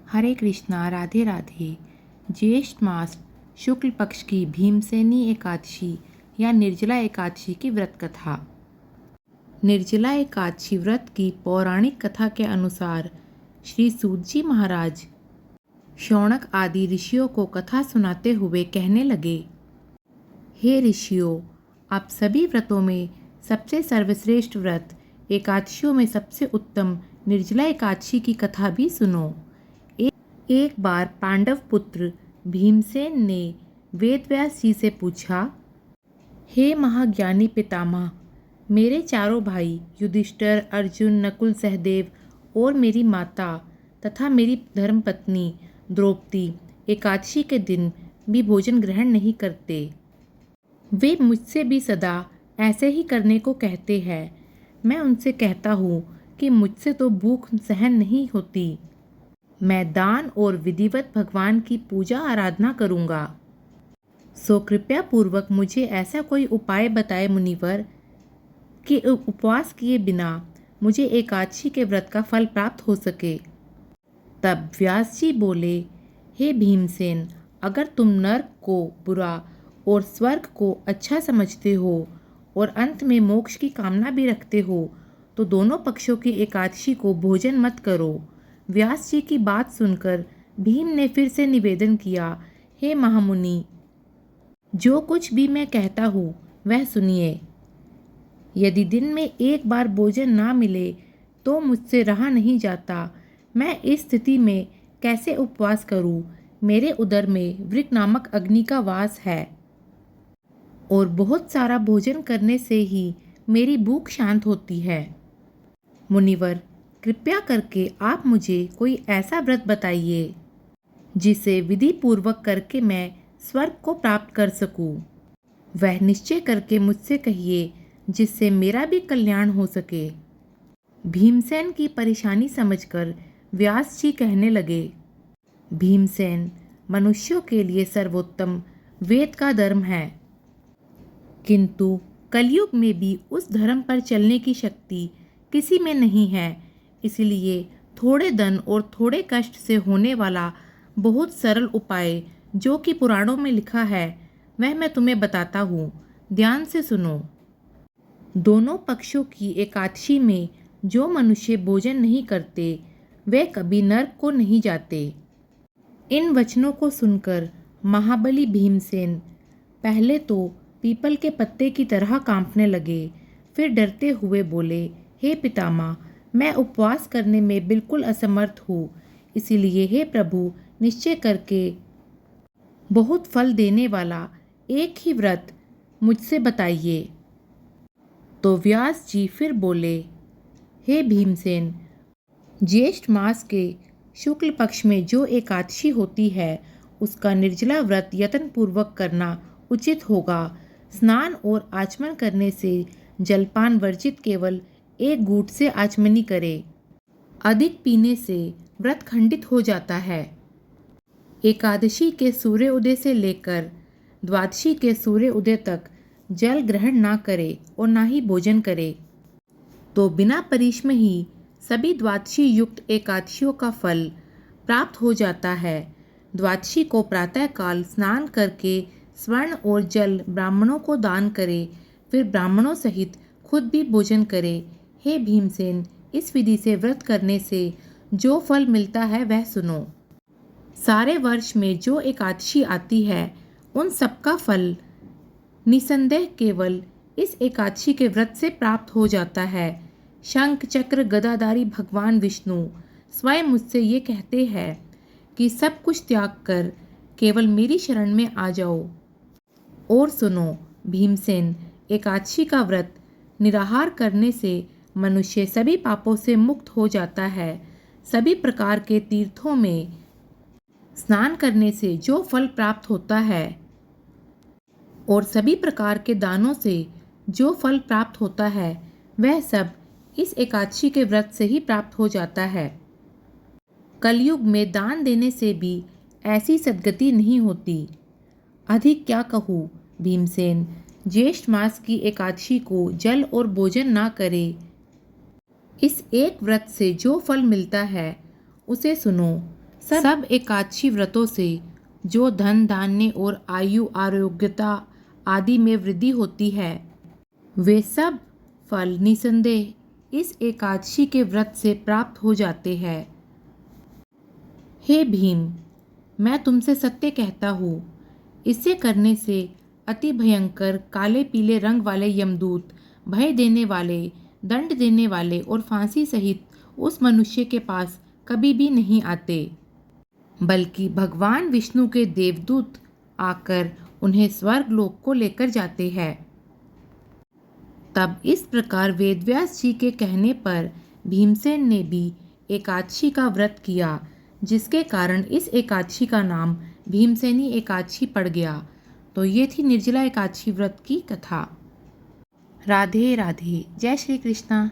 हरे कृष्णा, राधे राधे। ज्येष्ठ मास शुक्ल पक्ष की भीमसेनी एकादशी या निर्जला एकादशी की व्रत कथा। निर्जला एकादशी व्रत की पौराणिक कथा के अनुसार श्री सूत जी महाराज शौनक आदि ऋषियों को कथा सुनाते हुए कहने लगे, हे ऋषियों, आप सभी व्रतों में सबसे सर्वश्रेष्ठ व्रत एकादशियों में सबसे उत्तम निर्जला एकादशी की कथा भी सुनो। एक बार पांडव पुत्र भीमसेन ने वेदव्यास जी से पूछा, हे महाज्ञानी पितामह, मेरे चारों भाई युधिष्ठिर, अर्जुन, नकुल, सहदेव और मेरी माता तथा मेरी धर्मपत्नी द्रौपदी एकादशी के दिन भी भोजन ग्रहण नहीं करते। वे मुझसे भी सदा ऐसे ही करने को कहते हैं। मैं उनसे कहता हूँ कि मुझसे तो भूख सहन नहीं होती। मैं दान और विधिवत भगवान की पूजा आराधना करूँगा। सो कृपया पूर्वक मुझे ऐसा कोई उपाय बताए मुनिवर कि उपवास किए बिना मुझे एकादशी के व्रत का फल प्राप्त हो सके। तब व्यास जी बोले, हे भीमसेन, अगर तुम नर्क को बुरा और स्वर्ग को अच्छा समझते हो और अंत में मोक्ष की कामना भी रखते हो तो दोनों पक्षों की एकादशी को भोजन मत करो। व्यास जी की बात सुनकर भीम ने फिर से निवेदन किया, हे महामुनि, जो कुछ भी मैं कहता हूँ वह सुनिए। यदि दिन में एक बार भोजन ना मिले तो मुझसे रहा नहीं जाता। मैं इस स्थिति में कैसे उपवास करूँ? मेरे उदर में वृक नामक अग्नि का वास है और बहुत सारा भोजन करने से ही मेरी भूख शांत होती है। मुनिवर, कृपया करके आप मुझे कोई ऐसा व्रत बताइए जिसे विधि पूर्वक करके मैं स्वर्ग को प्राप्त कर सकूं। वह निश्चय करके मुझसे कहिए जिससे मेरा भी कल्याण हो सके। भीमसेन की परेशानी समझकर व्यास जी कहने लगे, भीमसेन, मनुष्यों के लिए सर्वोत्तम वेद का धर्म है, किंतु कलयुग में भी उस धर्म पर चलने की शक्ति किसी में नहीं है। इसलिए थोड़े धन और थोड़े कष्ट से होने वाला बहुत सरल उपाय जो कि पुराणों में लिखा है वह मैं तुम्हें बताता हूँ। ध्यान से सुनो। दोनों पक्षों की एकादशी में जो मनुष्य भोजन नहीं करते वे कभी नरक को नहीं जाते। इन वचनों को सुनकर महाबली भीमसेन पहले तो पीपल के पत्ते की तरह कांपने लगे, फिर डरते हुए बोले, हे पितामह, मैं उपवास करने में बिल्कुल असमर्थ हूँ। इसीलिए हे प्रभु, निश्चय करके बहुत फल देने वाला एक ही व्रत मुझसे बताइए। तो व्यास जी फिर बोले, हे भीमसेन, ज्येष्ठ मास के शुक्ल पक्ष में जो एकादशी होती है उसका निर्जला व्रत यत्न पूर्वक करना उचित होगा। स्नान और आचमन करने से जलपान वर्जित केवल एक घूंट से आचमनी करे। अधिक पीने से व्रत खंडित हो जाता है। एकादशी के सूर्य उदय से लेकर द्वादशी के सूर्य उदय तक जल ग्रहण ना करे और ना ही भोजन करे तो बिना परिश्रम ही सभी द्वादशी युक्त एकादशियों का फल प्राप्त हो जाता है। द्वादशी को प्रातःकाल स्नान करके स्वर्ण और जल ब्राह्मणों को दान करे, फिर ब्राह्मणों सहित खुद भी भोजन करे। हे भीमसेन, इस विधि से व्रत करने से जो फल मिलता है वह सुनो। सारे वर्ष में जो एकादशी आती है उन सबका फल निसंदेह केवल इस एकादशी के व्रत से प्राप्त हो जाता है। शंख चक्र गदाधारी भगवान विष्णु स्वयं मुझसे ये कहते हैं कि सब कुछ त्याग कर केवल मेरी शरण में आ जाओ। और सुनो भीमसेन, एकादशी का व्रत निराहार करने से मनुष्य सभी पापों से मुक्त हो जाता है। सभी प्रकार के तीर्थों में स्नान करने से जो फल प्राप्त होता है और सभी प्रकार के दानों से जो फल प्राप्त होता है वह सब इस एकादशी के व्रत से ही प्राप्त हो जाता है। कलयुग में दान देने से भी ऐसी सद्गति नहीं होती। अधिक क्या कहूँ भीमसेन, ज्येष्ठ मास की एकादशी को जल और भोजन ना करे। इस एक व्रत से जो फल मिलता है उसे सुनो। सब एकादशी व्रतों से जो धन धान्य और आयु आरोग्यता आदि में वृद्धि होती है, वे सब फल निसंदेह इस एकादशी के व्रत से प्राप्त हो जाते हैं। हे भीम, मैं तुमसे सत्य कहता हूँ, इसे करने से अति भयंकर काले पीले रंग वाले यमदूत, भय देने वाले, दंड देने वाले और फांसी सहित उस मनुष्य के पास कभी भी नहीं आते, बल्कि भगवान विष्णु के देवदूत आकर उन्हें स्वर्ग लोक को लेकर जाते हैं। तब इस प्रकार वेदव्यास जी के कहने पर भीमसेन ने भी एकादशी का व्रत किया, जिसके कारण इस एकादशी का नाम भीमसेनी एकादशी पड़ गया। तो ये थी निर्जला एकादशी व्रत की कथा। राधे राधे। जय श्री कृष्णा।